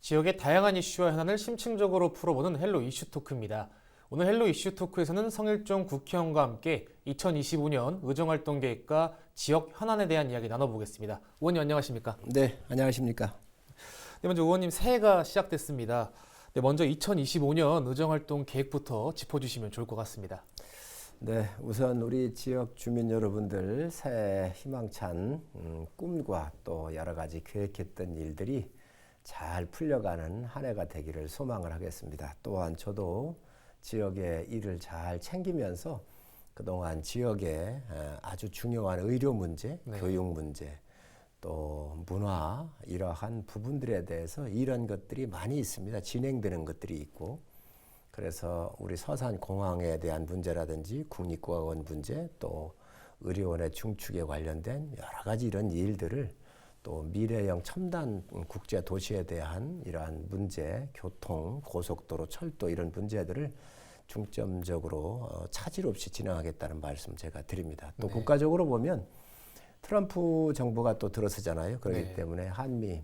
지역의 다양한 이슈와 현안을 심층적으로 풀어보는 헬로 이슈 토크입니다. 오늘 헬로 이슈 토크에서는 성일종 국회의원과 함께 2025년 의정활동 계획과 지역 현안에 대한 이야기 나눠보겠습니다. 의원님 안녕하십니까? 네, 안녕하십니까? 네, 먼저 의원님 새해가 시작됐습니다. 네, 먼저 2025년 의정활동 계획부터 짚어주시면 좋을 것 같습니다. 네, 우선 우리 지역 주민 여러분들 새해 희망찬 꿈과 또 여러 가지 계획했던 일들이 잘 풀려가는 한 해가 되기를 소망을 하겠습니다. 또한 저도 지역의 일을 잘 챙기면서 그동안 지역의 아주 중요한 의료 문제, 교육 문제, 또 문화 이러한 부분들에 대해서 이런 것들이 많이 있습니다. 진행되는 것들이 있고 그래서 우리 서산공항에 대한 문제라든지 국립공학원 문제 또 의료원의 중축에 관련된 여러 가지 이런 일들을 또 미래형 첨단 국제 도시에 대한 이러한 문제, 교통, 고속도로, 철도 이런 문제들을 중점적으로 차질 없이 진행하겠다는 말씀 제가 드립니다. 또 국가적으로 보면 트럼프 정부가 또 들어서잖아요. 그렇기 때문에 한미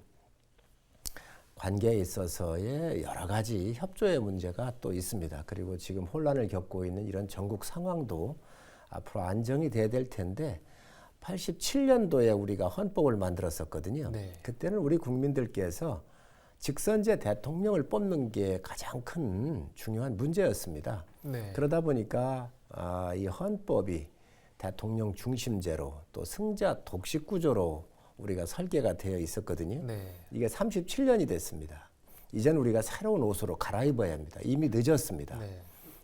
관계에 있어서의 여러 가지 협조의 문제가 또 있습니다. 그리고 지금 혼란을 겪고 있는 이런 전국 상황도 앞으로 안정이 돼야 될 텐데 87년도에 우리가 헌법을 만들었었거든요. 그때는 우리 국민들께서 직선제 대통령을 뽑는 게 가장 큰 중요한 문제였습니다. 그러다 보니까 이 헌법이 대통령 중심제로 또 승자 독식 구조로 우리가 설계가 되어 있었거든요. 이게 37년이 됐습니다. 이젠 우리가 새로운 옷으로 갈아입어야 합니다. 이미 늦었습니다.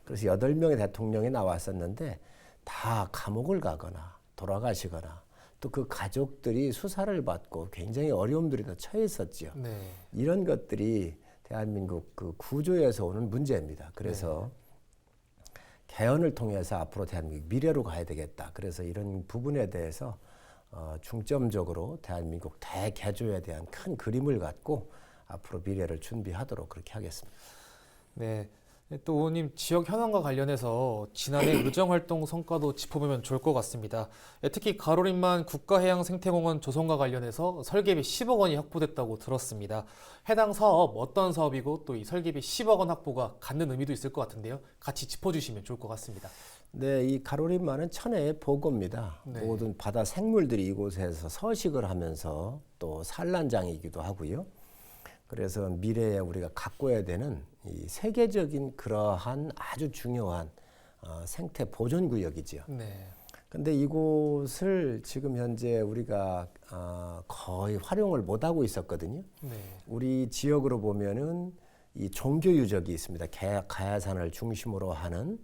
그래서 8명의 대통령이 나왔었는데 다 감옥을 가거나 돌아가시거나 또 그 가족들이 수사를 받고 굉장히 어려움들이 더 처해 있었죠. 이런 것들이 대한민국 그 구조에서 오는 문제입니다. 그래서 개헌을 통해서 앞으로 대한민국 미래로 가야 되겠다. 그래서 이런 부분에 대해서 중점적으로 대한민국 대개조에 대한 큰 그림을 갖고 앞으로 미래를 준비하도록 그렇게 하겠습니다. 네. 또 의원님 지역 현안과 관련해서 지난해 의정활동 성과도 짚어보면 좋을 것 같습니다. 특히 가로림만 국가해양생태공원 조성과 관련해서 설계비 10억 원이 확보됐다고 들었습니다. 해당 사업 어떤 사업이고 또 이 설계비 10억 원 확보가 갖는 의미도 있을 것 같은데요. 같이 짚어주시면 좋을 것 같습니다. 네, 이 가로림만은 천혜의 보고입니다. 모든 바다 생물들이 이곳에서 서식을 하면서 또 산란장이기도 하고요. 그래서 미래에 우리가 가꿔야 되는 이 세계적인 그러한 아주 중요한 생태 보존 구역이죠. 근데 이곳을 지금 현재 우리가 거의 활용을 못 하고 있었거든요. 우리 지역으로 보면은 이 종교 유적이 있습니다. 가야산을 중심으로 하는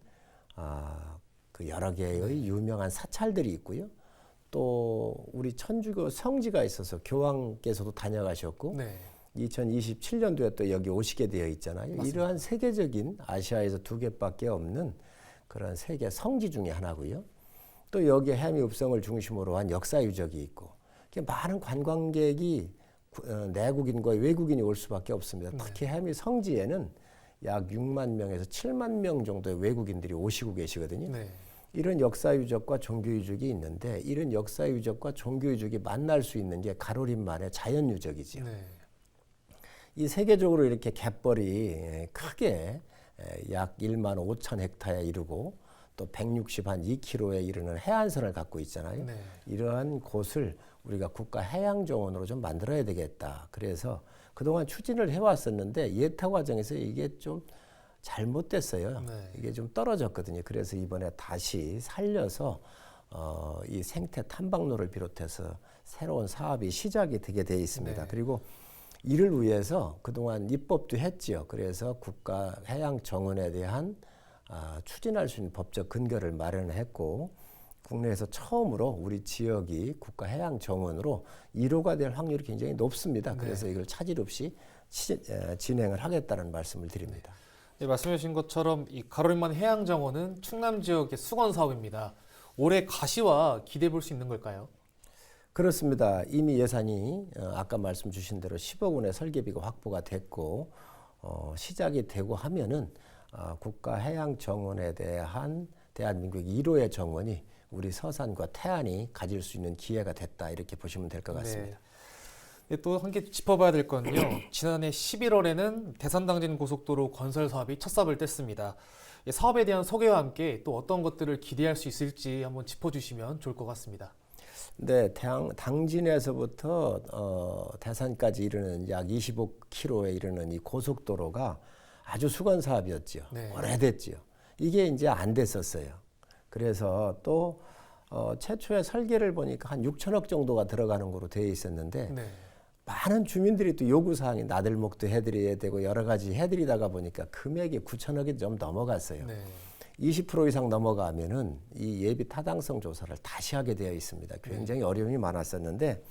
그 여러 개의 유명한 사찰들이 있고요. 또 우리 천주교 성지가 있어서 교황께서도 다녀가셨고 2027년도에 또 여기 오시게 되어 있잖아요. 맞습니다. 이러한 세계적인 아시아에서 2개밖에 없는 그런 세계 성지 중에 하나고요. 또 여기에 해미읍성을 중심으로 한 역사 유적이 있고 많은 관광객이 내국인과 외국인이 올 수밖에 없습니다. 특히 해미 성지에는 약 6만 명에서 7만 명 정도의 외국인들이 오시고 계시거든요. 이런 역사 유적과 종교 유적이 있는데 이런 역사 유적과 종교 유적이 만날 수 있는 게 가로림만의 자연 유적이죠. 이 세계적으로 이렇게 갯벌이 크게 약 1만 5천 헥타에 이르고 또 162km에 이르는 해안선을 갖고 있잖아요. 이러한 곳을 우리가 국가해양정원으로 좀 만들어야 되겠다. 그래서 그동안 추진을 해왔었는데 예타 과정에서 이게 좀 잘못됐어요. 이게 좀 떨어졌거든요. 그래서 이번에 다시 살려서 이 생태 탐방로를 비롯해서 새로운 사업이 시작이 되게 돼 있습니다. 그리고 이를 위해서 그동안 입법도 했지요. 그래서 국가해양정원에 대한 추진할 수 있는 법적 근거를 마련했고 국내에서 처음으로 우리 지역이 국가해양정원으로 1호가 될 확률이 굉장히 높습니다. 그래서 이걸 차질 없이 진행을 하겠다는 말씀을 드립니다. 말씀해 주신 것처럼 이 가로림만 해양정원은 충남 지역의 수건 사업입니다. 올해 가시화 기대해 볼 수 있는 걸까요? 그렇습니다. 이미 예산이 아까 말씀 주신 대로 10억 원의 설계비가 확보가 됐고 시작이 되고 하면은 국가해양정원에 대한 대한민국 1호의 정원이 우리 서산과 태안이 가질 수 있는 기회가 됐다 이렇게 보시면 될 것 같습니다. 또 한 개 짚어봐야 될 건요. 지난해 11월에는 대산당진 고속도로 건설 사업이 첫 삽을 뗐습니다. 이 사업에 대한 소개와 함께 또 어떤 것들을 기대할 수 있을지 한번 짚어주시면 좋을 것 같습니다. 네, 당진에서부터 대산까지 이르는 약 25km에 이르는 이 고속도로가 아주 수건 사업이었죠. 네. 오래됐죠. 이게 이제 안 됐었어요. 그래서 또 최초의 설계를 보니까 한 6천억 정도가 들어가는 거로 되어 있었는데 네. 많은 주민들이 또 요구사항이 나들목도 해드려야 되고 여러 가지 해드리다가 보니까 금액이 9천억이 좀 넘어갔어요. 네. 20% 이상 넘어가면은 이 예비 타당성 조사를 다시 하게 되어 있습니다. 굉장히 어려움이 많았었는데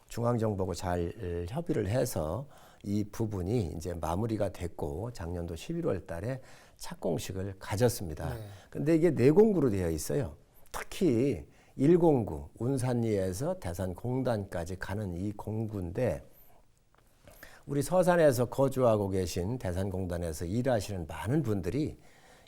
중앙정부하고 잘 협의를 해서 이 부분이 이제 마무리가 됐고 작년도 11월 달에 착공식을 가졌습니다. 네. 근데 이게 내공구로 되어 있어요. 특히 1공구 운산리에서 대산공단까지 가는 이 공구인데 우리 서산에서 거주하고 계신 대산공단에서 일하시는 많은 분들이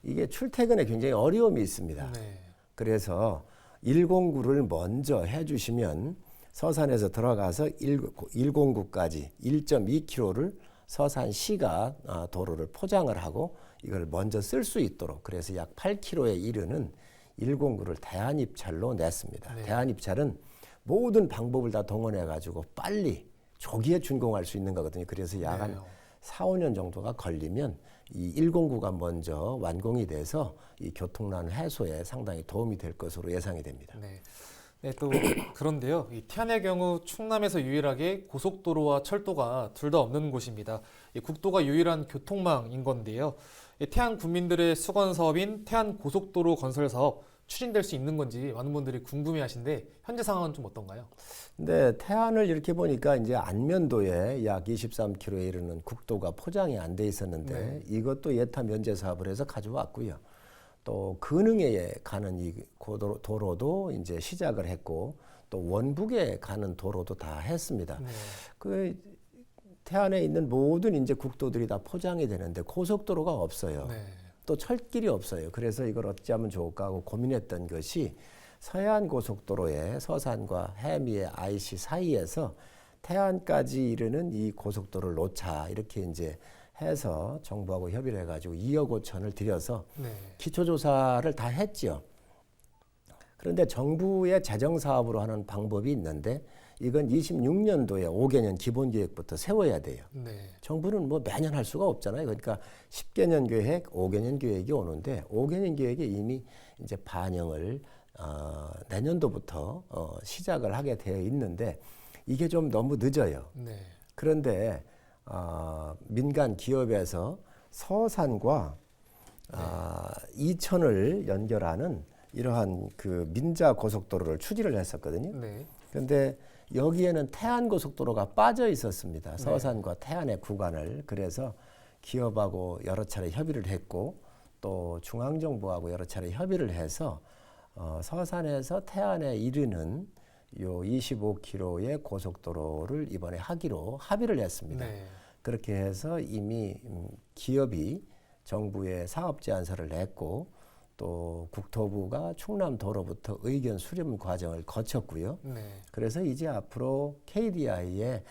이게 출퇴근에 굉장히 어려움이 있습니다. 네. 그래서 1공구를 먼저 해주시면 서산에서 들어가서 1공구까지 1.2km를 서산시가 도로를 포장을 하고 이걸 먼저 쓸 수 있도록 그래서 약 8km에 이르는 1공구를 대한입찰로 냈습니다. 네. 대한입찰은 모든 방법을 다 동원해가지고 빨리 조기에 준공할 수 있는 거거든요. 그래서 약 한 네. 4, 5년 정도가 걸리면 이 1공구가 먼저 완공이 돼서 이 교통난 해소에 상당히 도움이 될 것으로 예상이 됩니다. 네. 네, 또 그런데요. 이 태안의 경우 충남에서 유일하게 고속도로와 철도가 둘 다 없는 곳입니다. 이 국도가 유일한 교통망인 건데요. 이 태안 군민들의 수건 사업인 태안 고속도로 건설 사업 추진될 수 있는 건지 많은 분들이 궁금해하신데 현재 상황은 좀 어떤가요? 근데 태안을 이렇게 보니까 이제 안면도에 약 23km에 이르는 국도가 포장이 안 돼 있었는데 네. 이것도 예타 면제 사업을 해서 가져왔고요. 또 근흥에 가는 이 도로도 이제 시작을 했고 또 원북에 가는 도로도 다 했습니다. 네. 그 태안에 있는 모든 이제 국도들이 다 포장이 되는데 고속도로가 없어요. 네. 또 철길이 없어요. 그래서 이걸 어찌하면 좋을까 하고 고민했던 것이 서해안 고속도로의 서산과 해미의 IC 사이에서 태안까지 이르는 이 고속도로를 놓자 이렇게 이제 해서 정부하고 협의를 해가지고 2억 5천을 들여서 네. 기초조사를 다 했죠. 그런데 정부의 재정사업으로 하는 방법이 있는데 이건 26년도에 5개년 기본계획부터 세워야 돼요. 네. 정부는 뭐 매년 할 수가 없잖아요. 그러니까 10개년 계획, 5개년 계획이 오는데 5개년 계획에 이미 이제 반영을 내년도부터 시작을 하게 되어 있는데 이게 좀 너무 늦어요. 네. 그런데 민간 기업에서 서산과 이천을 연결하는 이러한 그 민자 고속도로를 추진을 했었거든요. 네. 그런데 여기에는 태안 고속도로가 빠져 있었습니다. 서산과 태안의 구간을. 그래서 기업하고 여러 차례 협의를 했고 또 중앙정부하고 여러 차례 협의를 해서 서산에서 태안에 이르는 요 25km의 고속도로를 이번에 하기로 합의를 했습니다. 네. 그렇게 해서 이미 기업이 정부에 사업 제안서를 냈고 또 국토부가 충남도로부터 의견 수렴 과정을 거쳤고요. 네. 그래서 이제 앞으로 KDI의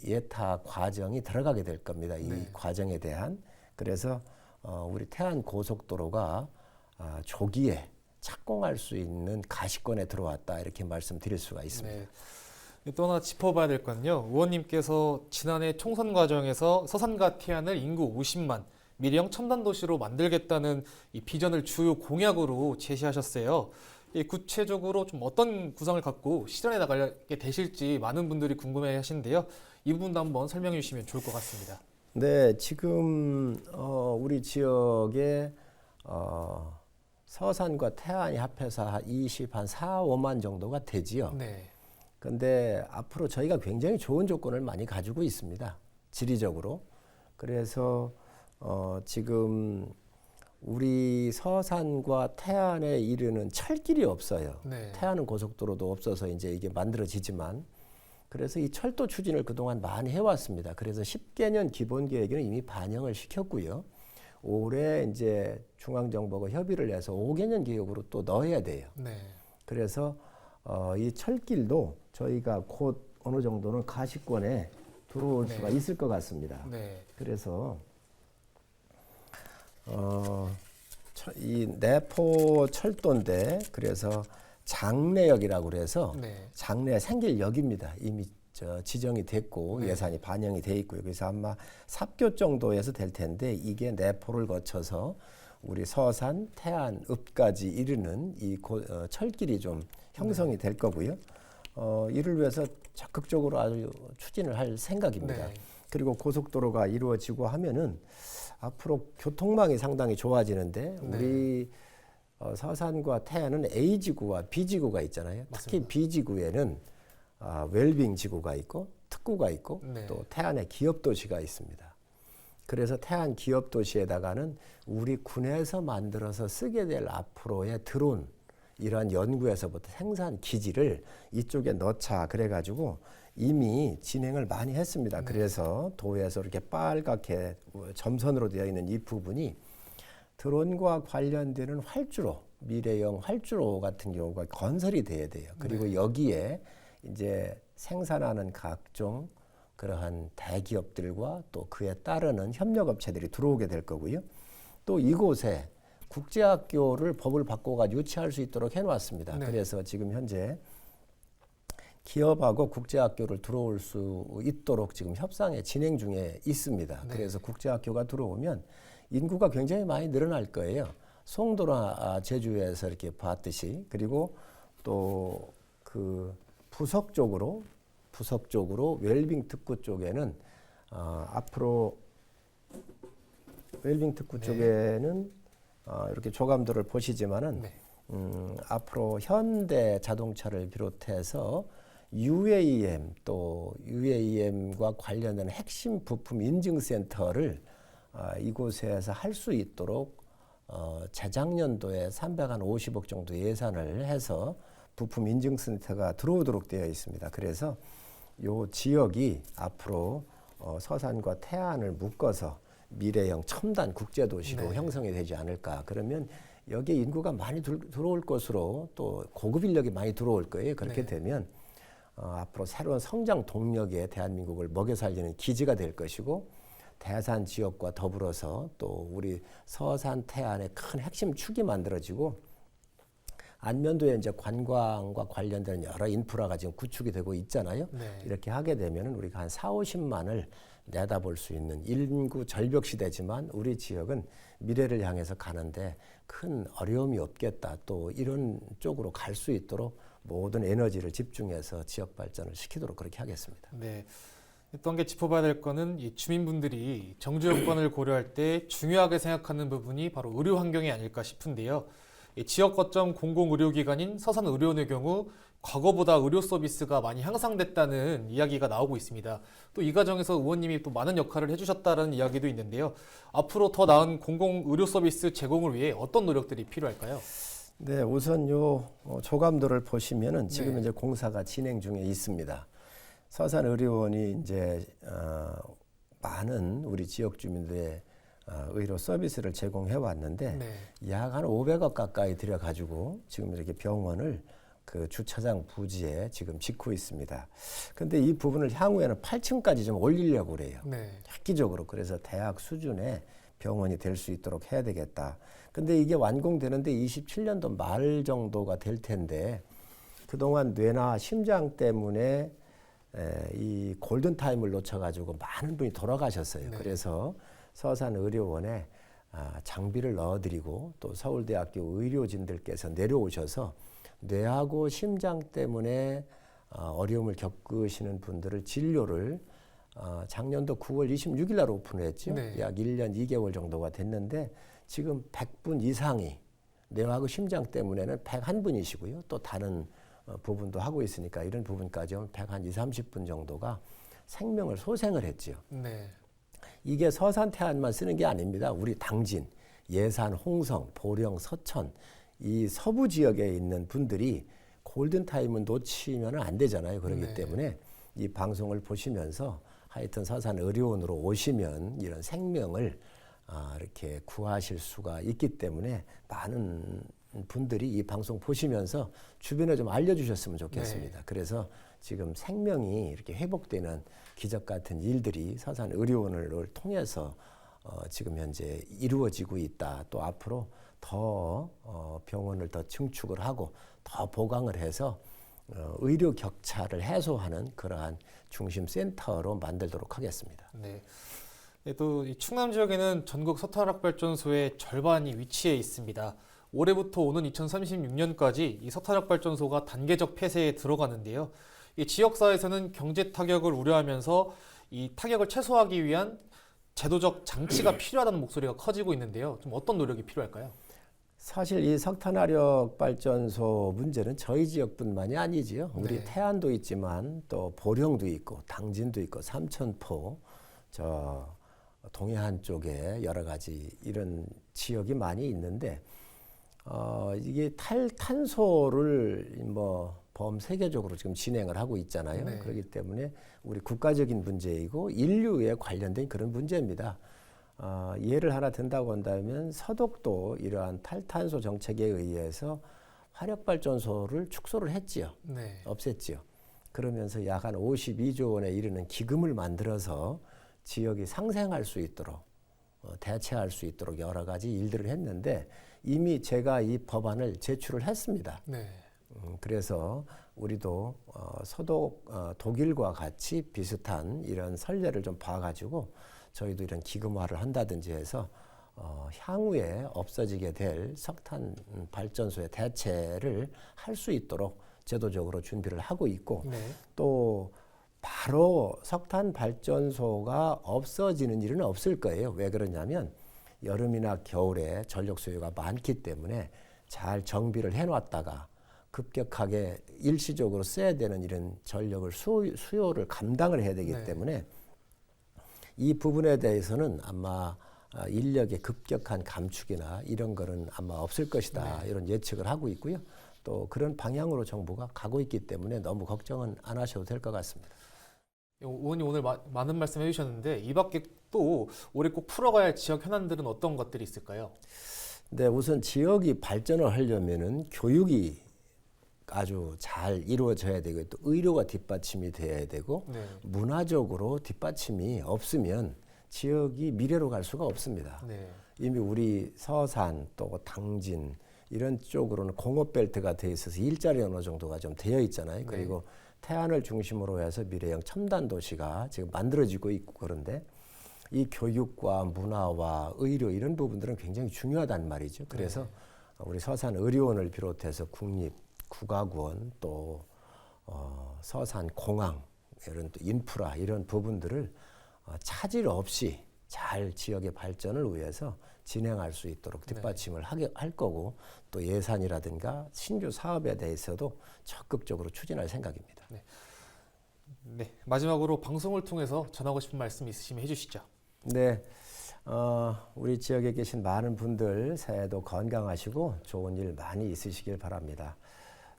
예타 과정이 들어가게 될 겁니다. 이 네. 과정에 대한. 그래서 우리 태안 고속도로가 조기에 착공할 수 있는 가시권에 들어왔다 이렇게 말씀드릴 수가 있습니다. 네. 또 하나 짚어봐야 될 건요. 의원님께서 지난해 총선 과정에서 서산과 태안을 인구 50만 미래형 첨단 도시로 만들겠다는 이 비전을 주요 공약으로 제시하셨어요. 구체적으로 좀 어떤 구상을 갖고 실현해 나가게 되실지 많은 분들이 궁금해하시는데요. 이 부분도 한번 설명해 주시면 좋을 것 같습니다. 네, 지금 우리 지역에 서산과 태안이 합해서 한 4, 5만 정도가 되지요. 네. 근데 앞으로 저희가 굉장히 좋은 조건을 많이 가지고 있습니다. 지리적으로. 그래서 지금 우리 서산과 태안에 이르는 철길이 없어요. 네. 태안은 고속도로도 없어서 이제 이게 만들어지지만 그래서 이 철도 추진을 그동안 많이 해왔습니다. 그래서 10개년 기본계획에는 이미 반영을 시켰고요. 올해 이제 중앙정부가 협의를 해서 5개년 계획으로 또 넣어야 돼요. 네. 그래서 이 철길도 저희가 곧 어느 정도는 가시권에 들어올 네. 수가 있을 것 같습니다. 네. 그래서 이 내포 철도인데 그래서 장내역이라고 그래서 네. 장내 생길 역입니다. 이미 지정이 됐고 네. 예산이 반영이 돼 있고요. 그래서 아마 삽교 정도에서 될 텐데 이게 내포를 거쳐서 우리 서산, 태안, 읍까지 이르는 이 철길이 좀 형성이 될 거고요. 이를 위해서 적극적으로 아주 추진을 할 생각입니다. 네. 그리고 고속도로가 이루어지고 하면은 앞으로 교통망이 상당히 좋아지는데 네. 우리 서산과 태안은 A지구와 B지구가 있잖아요. 특히 맞습니다. B지구에는 웰빙 지구가 있고 특구가 있고 네. 또 태안에 기업도시가 있습니다. 그래서 태안 기업도시에다가는 우리 군에서 만들어서 쓰게 될 앞으로의 드론 이러한 연구에서부터 생산 기지를 이쪽에 넣자 그래가지고 이미 진행을 많이 했습니다. 그래서 도에서 이렇게 빨갛게 점선으로 되어 있는 이 부분이 드론과 관련되는 활주로, 미래형 활주로 같은 경우가 건설이 돼야 돼요. 그리고 여기에 이제 생산하는 각종 그러한 대기업들과 또 그에 따르는 협력업체들이 들어오게 될 거고요. 또 이곳에 국제학교를 법을 바꿔가지고 유치할 수 있도록 해놨습니다. 네. 그래서 지금 현재 기업하고 국제학교를 들어올 수 있도록 지금 협상에 진행 중에 있습니다. 네. 그래서 국제학교가 들어오면 인구가 굉장히 많이 늘어날 거예요. 송도나 제주에서 이렇게 봤듯이. 그리고 또 그 부석 쪽으로 웰빙 특구 쪽에는 앞으로 웰빙 특구 쪽에는 이렇게 조감도를 보시지만은 네. 앞으로 현대 자동차를 비롯해서 UAM 또 UAM과 관련된 핵심 부품 인증센터를 이곳에서 할 수 있도록 재작년도에 350억 정도 예산을 해서 부품 인증센터가 들어오도록 되어 있습니다. 그래서 이 지역이 앞으로 서산과 태안을 묶어서 미래형 첨단 국제도시로 형성이 되지 않을까. 그러면 여기에 인구가 많이 들어올 것으로 또 고급 인력이 많이 들어올 거예요. 그렇게 되면 앞으로 새로운 성장 동력에 대한민국을 먹여 살리는 기지가 될 것이고 대산 지역과 더불어서 또 우리 서산 태안의 큰 핵심 축이 만들어지고 안면도에 이제 관광과 관련된 여러 인프라가 지금 구축이 되고 있잖아요. 네. 이렇게 하게 되면 우리가 한 4, 50만을 내다볼 수 있는 인구 절벽 시대지만 우리 지역은 미래를 향해서 가는데 큰 어려움이 없겠다. 또 이런 쪽으로 갈 수 있도록 모든 에너지를 집중해서 지역 발전을 시키도록 그렇게 하겠습니다. 네. 또 한 개 짚어봐야 될 거는 이 주민분들이 정주 여건을 고려할 때 중요하게 생각하는 부분이 바로 의료 환경이 아닐까 싶은데요. 이 지역 거점 공공의료기관인 서산의료원의 경우 과거보다 의료 서비스가 많이 향상됐다는 이야기가 나오고 있습니다. 또 이 과정에서 의원님이 또 많은 역할을 해주셨다는 이야기도 있는데요. 앞으로 더 나은 공공의료 서비스 제공을 위해 어떤 노력들이 필요할까요? 네, 우선 요 조감도를 보시면은 지금 네. 이제 공사가 진행 중에 있습니다. 서산의료원이 이제 많은 우리 지역 주민들의 의료 서비스를 제공해 왔는데 네. 약 한 500억 가까이 들여가지고 지금 이렇게 병원을 그 주차장 부지에 지금 짓고 있습니다. 근데 이 부분을 향후에는 8층까지 좀 올리려고 그래요. 네. 획기적으로. 그래서 대학 수준의 병원이 될 수 있도록 해야 되겠다. 근데 이게 완공되는데 27년도 말 정도가 될 텐데 그동안 뇌나 심장 때문에 이 골든타임을 놓쳐가지고 많은 분이 돌아가셨어요. 네. 그래서 서산의료원에 장비를 넣어드리고 또 서울대학교 의료진들께서 내려오셔서 뇌하고 심장 때문에 어려움을 겪으시는 분들을 진료를 작년도 9월 26일 날 오픈을 했죠. 네. 약 1년 2개월 정도가 됐는데 지금 100분 이상이 뇌하고 심장 때문에는 101분이시고요. 또 다른 부분도 하고 있으니까 이런 부분까지 하면 120, 30분 정도가 생명을 소생을 했죠. 네. 이게 서산 태안만 쓰는 게 아닙니다. 우리 당진, 예산, 홍성, 보령, 서천 이 서부 지역에 있는 분들이 골든타임은 놓치면 안 되잖아요. 그렇기 네. 때문에 이 방송을 보시면서 하여튼 서산 의료원으로 오시면 이런 생명을 이렇게 구하실 수가 있기 때문에 많은 분들이 이 방송 보시면서 주변에 좀 알려주셨으면 좋겠습니다. 네. 그래서 지금 생명이 이렇게 회복되는 기적 같은 일들이 서산 의료원을 통해서 지금 현재 이루어지고 있다. 또 앞으로 더 병원을 더 증축을 하고 더 보강을 해서 의료 격차를 해소하는 그러한 중심 센터로 만들도록 하겠습니다. 네. 또 이 충남 지역에는 전국 석탄화력발전소의 절반이 위치해 있습니다. 올해부터 오는 2036년까지 이 석탄화력발전소가 단계적 폐쇄에 들어가는데요. 이 지역사회에서는 경제 타격을 우려하면서 이 타격을 최소화하기 위한 제도적 장치가 필요하다는 목소리가 커지고 있는데요. 좀 어떤 노력이 필요할까요? 사실 이 석탄화력 발전소 문제는 저희 지역뿐만이 아니지요. 우리 네. 태안도 있지만 또 보령도 있고 당진도 있고 삼천포 저 동해안 쪽에 여러 가지 이런 지역이 많이 있는데 이게 탈탄소를 뭐 범세계적으로 지금 진행을 하고 있잖아요. 네. 그렇기 때문에 우리 국가적인 문제이고 인류에 관련된 그런 문제입니다. 예를 하나 든다고 한다면 서독도 이러한 탈탄소 정책에 의해서 화력발전소를 축소를 했지요. 네. 없앴지요. 그러면서 약 한 52조 원에 이르는 기금을 만들어서 지역이 상생할 수 있도록 대체할 수 있도록 여러 가지 일들을 했는데 이미 제가 이 법안을 제출을 했습니다. 네. 그래서 우리도 서독 독일과 같이 비슷한 이런 선례를 좀 봐가지고 저희도 이런 기금화를 한다든지 해서 향후에 없어지게 될 석탄 발전소의 대체를 할 수 있도록 제도적으로 준비를 하고 있고 네. 또 바로 석탄 발전소가 없어지는 일은 없을 거예요. 왜 그러냐면 여름이나 겨울에 전력 소요가 많기 때문에 잘 정비를 해놨다가 급격하게 일시적으로 써야 되는 이런 전력을 수요를 감당을 해야 되기 네. 때문에 이 부분에 대해서는 아마 인력의 급격한 감축이나 이런 거는 아마 없을 것이다. 네. 이런 예측을 하고 있고요. 또 그런 방향으로 정부가 가고 있기 때문에 너무 걱정은 안 하셔도 될 것 같습니다. 의원님 오늘 많은 말씀 해주셨는데 이 밖에 또 올해 꼭 풀어가야 할 지역 현안들은 어떤 것들이 있을까요? 네, 우선 지역이 발전을 하려면은 교육이 아주 잘 이루어져야 되고 또 의료가 뒷받침이 돼야 되고 네. 문화적으로 뒷받침이 없으면 지역이 미래로 갈 수가 없습니다. 네. 이미 우리 서산 또 당진 이런 쪽으로는 공업벨트가 돼 있어서 일자리 어느 정도가 좀 되어 있잖아요. 네. 그리고 태안을 중심으로 해서 미래형 첨단 도시가 지금 만들어지고 있고 그런데 이 교육과 문화와 의료 이런 부분들은 굉장히 중요하단 말이죠. 그래서 네. 우리 서산 의료원을 비롯해서 국립 국악원 또 서산 공항 이런 또 인프라 이런 부분들을 차질 없이 잘 지역의 발전을 위해서 진행할 수 있도록 뒷받침을 할 거고 또 예산이라든가 신규 사업에 대해서도 적극적으로 추진할 생각입니다. 네. 마지막으로 방송을 통해서 전하고 싶은 말씀 있으시면 해주시죠. 네, 우리 지역에 계신 많은 분들 새해도 건강하시고 좋은 일 많이 있으시길 바랍니다.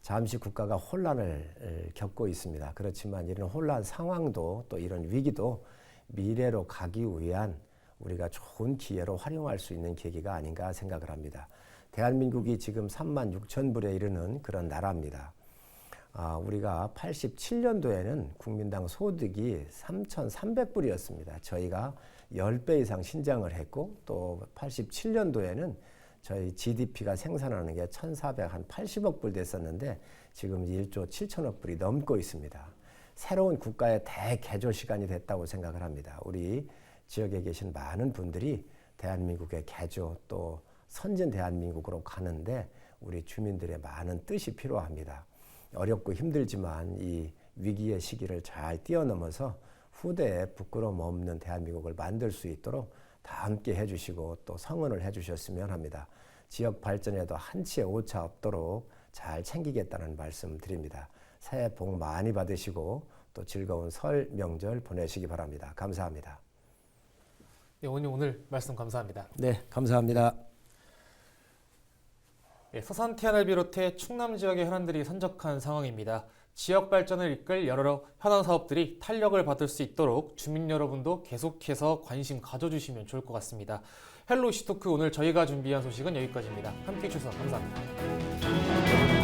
잠시 국가가 혼란을 겪고 있습니다. 그렇지만 이런 혼란 상황도 또 이런 위기도 미래로 가기 위한 우리가 좋은 기회로 활용할 수 있는 계기가 아닌가 생각을 합니다. 대한민국이 지금 36,000불에 이르는 그런 나라입니다. 우리가 87년도에는 국민당 소득이 3,300불이었습니다. 저희가 10배 이상 신장을 했고 또 87년도에는 저희 GDP가 생산하는 게 1,480억 불 됐었는데 지금 1조 7천억 불이 넘고 있습니다. 새로운 국가의 대개조 시간이 됐다고 생각을 합니다. 우리 지역에 계신 많은 분들이 대한민국의 개조 또 선진 대한민국으로 가는데 우리 주민들의 많은 뜻이 필요합니다. 어렵고 힘들지만 이 위기의 시기를 잘 뛰어넘어서 후대에 부끄러움 없는 대한민국을 만들 수 있도록 다 함께 해주시고 또 성원을 해주셨으면 합니다. 지역 발전에도 한치의 오차 없도록 잘 챙기겠다는 말씀 드립니다. 새해 복 많이 받으시고 또 즐거운 설 명절 보내시기 바랍니다. 감사합니다. 네, 의원님 오늘 말씀 감사합니다. 네, 감사합니다. 네, 서산 태안을 비롯해 충남 지역의 현안들이 산적한 상황입니다. 지역 발전을 이끌 여러 현안 사업들이 탄력을 받을 수 있도록 주민 여러분도 계속해서 관심 가져주시면 좋을 것 같습니다. 헬로 이슈토크 오늘 저희가 준비한 소식은 여기까지입니다. 함께해 주셔서 감사합니다.